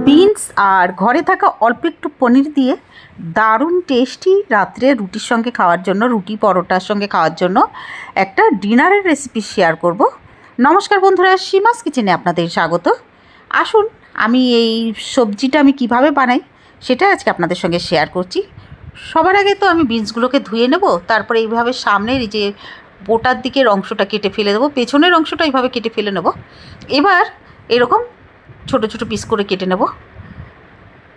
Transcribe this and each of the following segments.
Beans আর ঘরে থাকা অল্প একটু পনির দিয়ে দারুণ টেস্টি রাত্রে রুটির সঙ্গে খাওয়ার জন্য, রুটি পরোটার সঙ্গে খাওয়ার জন্য একটা ডিনারের রেসিপি শেয়ার করব। নমস্কার বন্ধুরা, সীমাস কিচেনে আপনাদের স্বাগত। আসুন আমি এই সবজিটা আমি কিভাবে বানাই সেটা আজকে আপনাদের সঙ্গে শেয়ার করছি। সবার আগে তো আমি বিনসগুলোকে ধুয়ে নেব, তারপরে এইভাবে সামনের এই যে বোটার দিকের অংশটা কেটে ফেলে দেবো, পেছনের অংশটা এইভাবে কেটে ফেলে নেব। এবার এরকম ছোট ছোট পিস করে কেটে নেব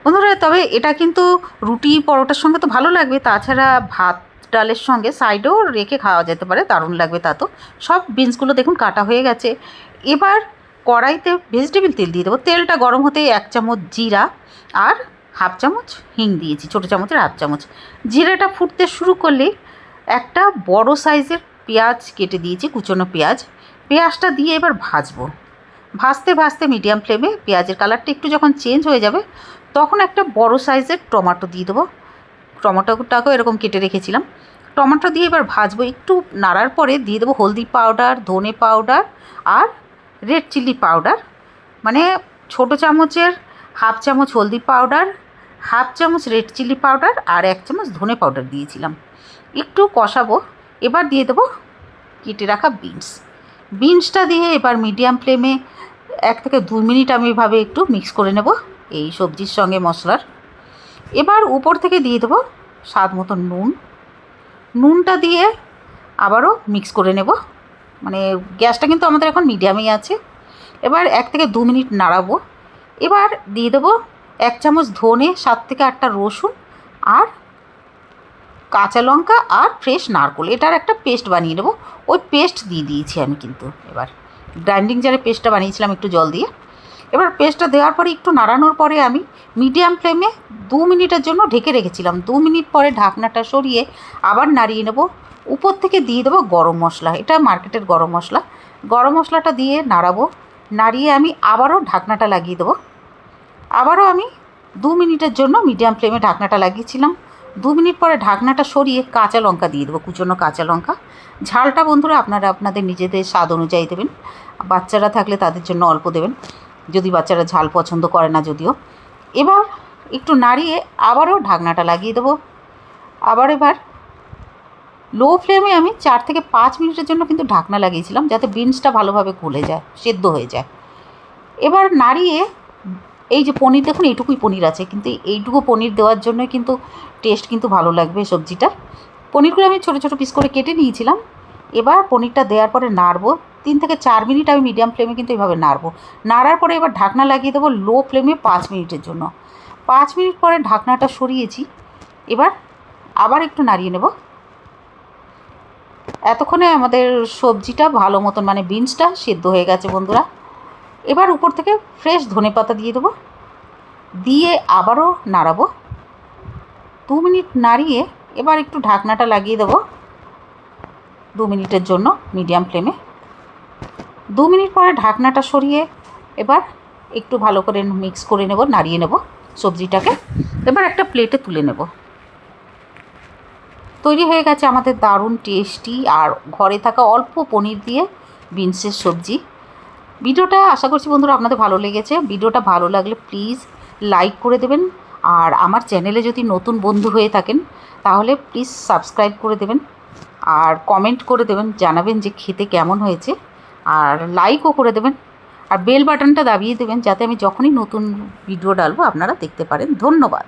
বন্ধুরা। তবে এটা কিন্তু রুটি পরোটার সঙ্গে তো ভালো লাগবে, তাছাড়া ভাত ডালের সঙ্গে সাইডেও রেখে খাওয়া যেতে পারে, দারুণ লাগবে তা। তো সব বিনসগুলো দেখুন কাটা হয়ে গেছে। এবার কড়াইতে ভেজিটেবিল তেল দিয়ে দেবো। তেলটা গরম হতেই 1 চামচ জিরা আর হাফ চামচ হিং দিয়েছি, ছোটো চামচের হাফ চামচ। জিরাটা ফুটতে শুরু করলেই একটা বড় সাইজের পেঁয়াজ কেটে দিয়েছি, কুচনো পেঁয়াজ। পেঁয়াজটা দিয়ে এবার ভাজবো। ভাজতে ভাজতে মিডিয়াম ফ্লেমে পেঁয়াজের কালারটা একটু যখন চেঞ্জ হয়ে যাবে তখন একটা বড় সাইজের টমেটো দিয়ে দেবো। টমেটোটাকেও এরকম কেটে রেখেছিলাম। টমেটো দিয়ে এবার ভাজবো। একটু নাড়ার পরে দিয়ে দেবো হলদি পাউডার, ধনে পাউডার আর রেড চিলি পাউডার। মানে ছোটো চামচের হাফ চামচ হলদি পাউডার, হাফ চামচ রেড চিলি পাউডার আর 1 চামচ ধনে পাউডার দিয়েছিলাম। একটু কষাবো। এবার দিয়ে দেবো কেটে রাখা বিনসটা দিয়ে এবার মিডিয়াম ফ্লেমে 1 থেকে 2 মিনিট আমি এভাবে একটু মিক্স করে নেব এই সবজির সঙ্গে মশলার। এবার উপর থেকে দিয়ে দেবো স্বাদ মতো নুনটা দিয়ে আবারও মিক্স করে নেব। মানে গ্যাসটা কিন্তু আমাদের এখন মিডিয়ামেই আছে। এবার 1 থেকে 2 মিনিট নাড়াবো। এবার দিয়ে দেবো 1 চামচ ধনে, 7 থেকে 8টা রসুন আর কাঁচা লঙ্কা আর ফ্রেশ নারকেল। এটার একটা পেস্ট বানিয়ে নেব। ওই পেস্ট দিয়ে দিয়েছি আমি, কিন্তু এবার গ্রাইন্ডিং জারে পেস্টটা বানিয়েছিলাম একটু জল দিয়ে। এবার পেস্টটা দেওয়ার পরে একটু নাড়ানোর পরে আমি মিডিয়াম ফ্লেমে 2 মিনিটের জন্য ঢেকে রেখেছিলাম। 2 মিনিট পরে ঢাকনাটা সরিয়ে আবার নাড়িয়ে নেব। উপর থেকে দিয়ে দেবো গরম মশলা, এটা মার্কেটের গরম মশলা। গরম মশলাটা দিয়ে নাড়াবো। নাড়িয়ে আমি আবারও ঢাকনাটা লাগিয়ে দেবো। আবারও আমি 2 মিনিটের জন্য মিডিয়াম ফ্লেমে ঢাকনাটা লাগিয়েছিলাম। 2 মিনিট পরে ঢাকনাটা সরিয়ে কাঁচা লঙ্কা দিয়ে দেবো, কুচনো কাঁচা লঙ্কা। ঝালটা বন্ধুরা আপনারা আপনাদের নিজেদের স্বাদ অনুযায়ী দেবেন। বাচ্চারা থাকলে তাদের জন্য অল্প দেবেন, যদি বাচ্চারা ঝাল পছন্দ করে না যদিও। এবার একটু নাড়িয়ে আবারও ঢাকনাটা লাগিয়ে দেবো। এবার লো ফ্লেমে আমি 4 থেকে 5 মিনিটের জন্য কিন্তু ঢাকনা লাগিয়েছিলাম, যাতে বিনসটা ভালোভাবে গলে যায়, সেদ্ধ হয়ে যায়। এবার নাড়িয়ে এই যে পনির দেখুন, এইটুকুই পনির আছে, কিন্তু এইটুকু পনির দেওয়ার জন্যই কিন্তু টেস্ট কিন্তু ভালো লাগবে সবজিটা। পনিরগুলো আমি ছোটো ছোটো পিস করে কেটে নিয়েছিলাম। এবার পনিরটা দেওয়ার পরে নাড়বো। 3 থেকে 4 মিনিট আমি মিডিয়াম ফ্লেমে কিন্তু এভাবে নাড়বো। নাড়ার পরে এবার ঢাকনা লাগিয়ে দেবো লো ফ্লেমে 5 মিনিটের জন্য। 5 মিনিট পরে ঢাকনাটা সরিয়েছি। এবার আবার একটু নাড়িয়ে নেব। এতক্ষণে আমাদের সবজিটা ভালো মতন, মানে বিনসটা সেদ্ধ হয়ে গেছে বন্ধুরা। এবার উপর থেকে ফ্রেশ ধনেপাতা দিয়ে দেবো, দিয়ে আবারও নাড়াবো। 2 মিনিট নাড়িয়ে এবার একটু ঢাকনাটা লাগিয়ে দেবো 2 মিনিটের জন্য মিডিয়াম ফ্লেমে। 2 মিনিট পরে ঢাকনাটা সরিয়ে এবার একটু ভালো করে মিক্স করে নেব, নাড়িয়ে নেব সবজিটাকে। এবার একটা প্লেটে তুলে নেব। তৈরি হয়ে গেছে আমাদের দারুণ টেস্টি আর ঘরে থাকা অল্প পনির দিয়ে বিনসের সবজি। ভিডিওটা আশা করছি বন্ধুরা আপনাদের ভালো লেগেছে। ভিডিওটা ভালো লাগলে প্লিজ লাইক করে দেবেন। আর আমার চ্যানেলে যদি নতুন বন্ধু হয়ে থাকেন তাহলে প্লিজ সাবস্ক্রাইব করে দেবেন আর কমেন্ট করে দেবেন, জানাবেন যে খেতে কেমন হয়েছে। আর লাইকও করে দেবেন আর বেল বাটনটা দাবিয়ে দেবেন, যাতে আমি যখনই নতুন ভিডিও ডালবো আপনারা দেখতে পারেন। ধন্যবাদ।